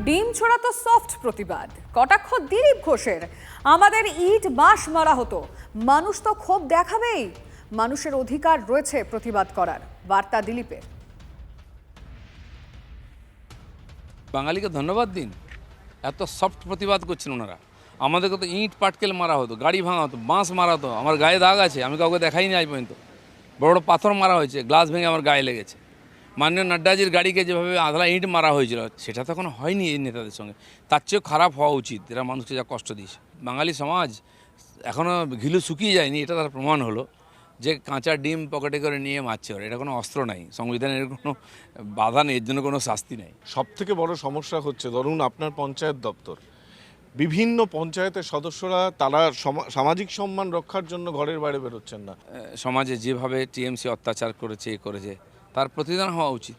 ডিম ছোড়া তো সফট প্রতিবাদ। কটাক্ষ দিলীপ ঘোষের, আমাদের ইট বাঁশ মারা হতো, মানুষ তো ক্ষোভ দেখাবেই, মানুষের অধিকার রয়েছে প্রতিবাদ করার, বার্তা দিলীপের। বাঙালিকে ধন্যবাদ দিন, এত সফট প্রতিবাদ করছেন ওনারা। আমাদেরকে তো ইট পাটকেল মারা হতো, গাড়ি ভাঙা হতো, বাঁশ মারা হতো। আমার গায়ে দাগ আছে, আমি কাউকে দেখাইনি আজ পর্যন্ত। বড় বড় পাথর মারা হয়েছে, গ্লাস ভেঙে আমার গায়ে লেগেছে। মাননীয় নাড্ডাজির গাড়িকে যেভাবে আধলা ইট মারা হয়েছিল, সেটা তো এখনো হয়নি এই নেতাদের সঙ্গে। তার চেয়েও খারাপ হওয়া উচিত, এরা মানুষকে যা কষ্ট দিয়েছে। বাঙালি সমাজ এখনও ঘিলু শুকিয়ে যায়নি, এটা তার প্রমাণ হলো যে কাঁচা ডিম পকেটে করে নিয়ে মারছে ওরা। এটা কোনো অস্ত্র নাই, সংবিধানের কোনো বাধা নেই, এর জন্য কোনো শাস্তি নেই। সবথেকে বড় সমস্যা হচ্ছে, ধরুন আপনার পঞ্চায়েত দপ্তর, বিভিন্ন পঞ্চায়েতের সদস্যরা তারা সামাজিক সম্মান রক্ষার জন্য ঘরের বাইরে বেরোচ্ছেন না। সমাজে যেভাবে টিএমসি অত্যাচার করেছে তার প্রতিদান হওয়া উচিত।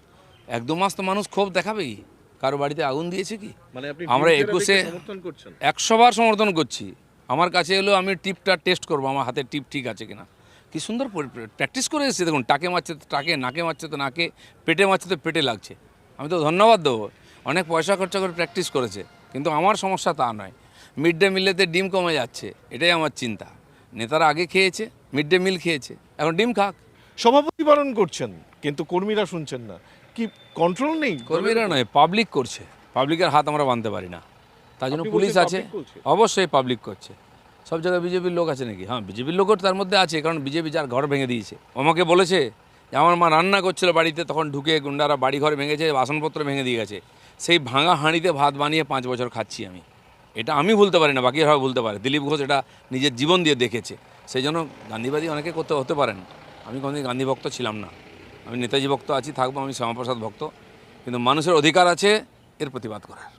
1-2 মাস তো মানুষ ক্ষোভ দেখাবেই। কারো বাড়িতে আগুন দিয়েছে কি? মানে আপনি আমরা 21-এ সমর্থন করছেন? 100 বার সমর্থন করছি। আমার কাছে এলো, আমি টিপটা টেস্ট করবো আমার হাতের টিপ ঠিক আছে কিনা। কি সুন্দর প্র্যাকটিস করে এসেছে। দেখুন, টাকে মারছে তো টাকে, নাকে মারছে তো নাকে, পেটে মারছে তো পেটে লাগছে। আমি তো ধন্যবাদ দেবো, অনেক পয়সা খরচা করে প্র্যাকটিস করেছে। কিন্তু আমার সমস্যা তা নয়। মিড ডে মিলেতে ডিম কমে যাচ্ছে, এটাই আমার চিন্তা। নেতারা আগে খেয়েছে, মিড ডে মিল খেয়েছে, এখন ডিম খাক। সভাপতি বারণ করছেন, কিন্তু কর্মীরা শুনছেন না। কি কন্ট্রোল নেই? কর্মীরা নয়, পাবলিক করছে। পাবলিকের হাত আমরা বাঁধতে পারি না, তার জন্য আপনি পুলিশ বলছেন আছে। public করছে? অবশ্যই পাবলিক করছে। সব জায়গায় বিজেপির লোক আছে নাকি? হ্যাঁ, বিজেপির লোকও তার মধ্যে আছে, কারণ বিজেপি যার ঘর ভেঙে দিয়েছে। আমাকে বলেছে যে আমার মা রান্না করছিল বাড়িতে, তখন ঢুকে গুন্ডারা বাড়ি ঘর ভেঙেছে, বাসনপত্র ভেঙে দিয়ে গেছে। সেই ভাঙা হাঁড়িতে ভাত বানিয়ে 5 বছর খাচ্ছি আমি। এটা আমি ভুলতে পারি না, বাকিরা ভুলতে পারে। দিলীপ ঘোষ এটা নিজের জীবন দিয়ে দেখেছে। সেই জন্য গান্ধীবাদী অনেকে হতে পারেন। আমি কোনোদিন গান্ধী ভক্ত ছিলাম না, আমি নেতাজি ভক্ত আছি, থাকবো। আমি শ্যামাপ্রসাদ ভক্ত। কিন্তু মানুষের অধিকার আছে এর প্রতিবাদ করার।